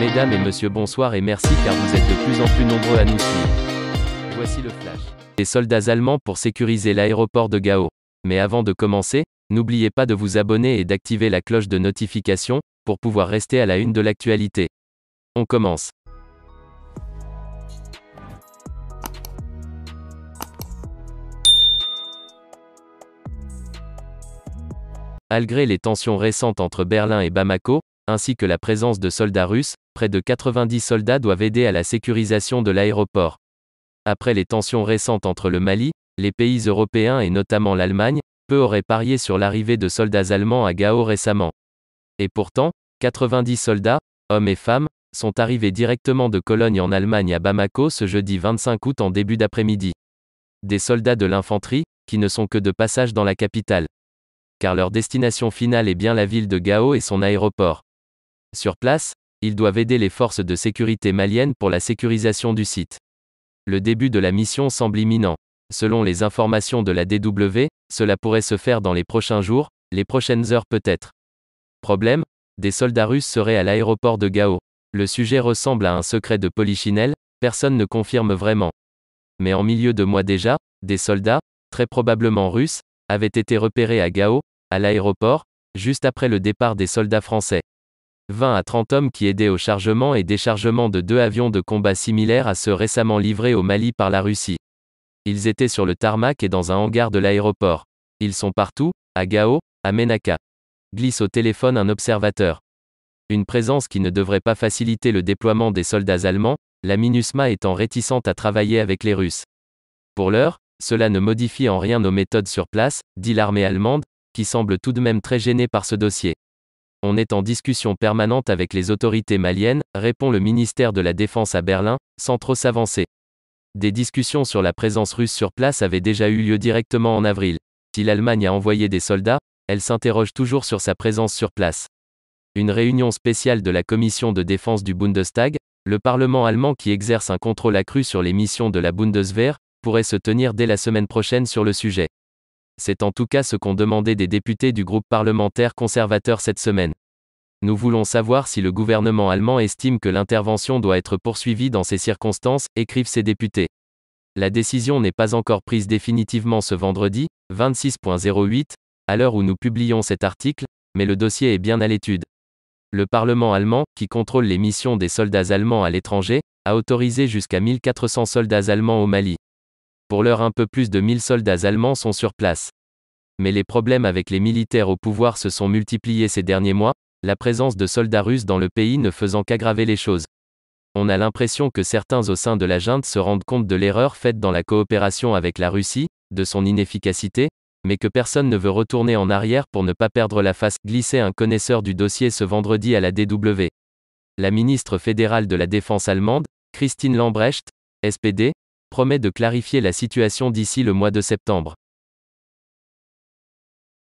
Mesdames et messieurs, bonsoir et merci car vous êtes de plus en plus nombreux à nous suivre. Voici le flash. Des soldats allemands pour sécuriser l'aéroport de Gao. Mais avant de commencer, n'oubliez pas de vous abonner et d'activer la cloche de notification, pour pouvoir rester à la une de l'actualité. On commence. Malgré les tensions récentes entre Berlin et Bamako, ainsi que la présence de soldats russes, près de 90 soldats doivent aider à la sécurisation de l'aéroport. Après les tensions récentes entre le Mali, les pays européens et notamment l'Allemagne, peu auraient parié sur l'arrivée de soldats allemands à Gao récemment. Et pourtant, 90 soldats, hommes et femmes, sont arrivés directement de Cologne en Allemagne à Bamako ce jeudi 25 août en début d'après-midi. Des soldats de l'infanterie, qui ne sont que de passage dans la capitale. Car leur destination finale est bien la ville de Gao et son aéroport. Sur place, ils doivent aider les forces de sécurité maliennes pour la sécurisation du site. Le début de la mission semble imminent. Selon les informations de la DW, cela pourrait se faire dans les prochains jours, les prochaines heures peut-être. Problème, des soldats russes seraient à l'aéroport de Gao. Le sujet ressemble à un secret de polichinelle, personne ne confirme vraiment. Mais en milieu de mois déjà, des soldats, très probablement russes, avaient été repérés à Gao, à l'aéroport, juste après le départ des soldats français. 20 à 30 hommes qui aidaient au chargement et déchargement de 2 avions de combat similaires à ceux récemment livrés au Mali par la Russie. Ils étaient sur le tarmac et dans un hangar de l'aéroport. Ils sont partout, à Gao, à Ménaka. Glisse au téléphone un observateur. Une présence qui ne devrait pas faciliter le déploiement des soldats allemands, la MINUSMA étant réticente à travailler avec les Russes. Pour l'heure, cela ne modifie en rien nos méthodes sur place, dit l'armée allemande, qui semble tout de même très gênée par ce dossier. On est en discussion permanente avec les autorités maliennes, répond le ministère de la Défense à Berlin, sans trop s'avancer. Des discussions sur la présence russe sur place avaient déjà eu lieu directement en avril. Si l'Allemagne a envoyé des soldats, elle s'interroge toujours sur sa présence sur place. Une réunion spéciale de la commission de défense du Bundestag, le Parlement allemand qui exerce un contrôle accru sur les missions de la Bundeswehr, pourrait se tenir dès la semaine prochaine sur le sujet. C'est en tout cas ce qu'ont demandé des députés du groupe parlementaire conservateur cette semaine. Nous voulons savoir si le gouvernement allemand estime que l'intervention doit être poursuivie dans ces circonstances, écrivent ces députés. La décision n'est pas encore prise définitivement ce vendredi, 26.08, à l'heure où nous publions cet article, mais le dossier est bien à l'étude. Le Parlement allemand, qui contrôle les missions des soldats allemands à l'étranger, a autorisé jusqu'à 1400 soldats allemands au Mali. Pour l'heure, un peu plus de 1000 soldats allemands sont sur place. Mais les problèmes avec les militaires au pouvoir se sont multipliés ces derniers mois, la présence de soldats russes dans le pays ne faisant qu'aggraver les choses. On a l'impression que certains au sein de la junte se rendent compte de l'erreur faite dans la coopération avec la Russie, de son inefficacité, mais que personne ne veut retourner en arrière pour ne pas perdre la face, glissait un connaisseur du dossier ce vendredi à la DW. La ministre fédérale de la Défense allemande, Christine Lambrecht, SPD, promet de clarifier la situation d'ici le mois de septembre.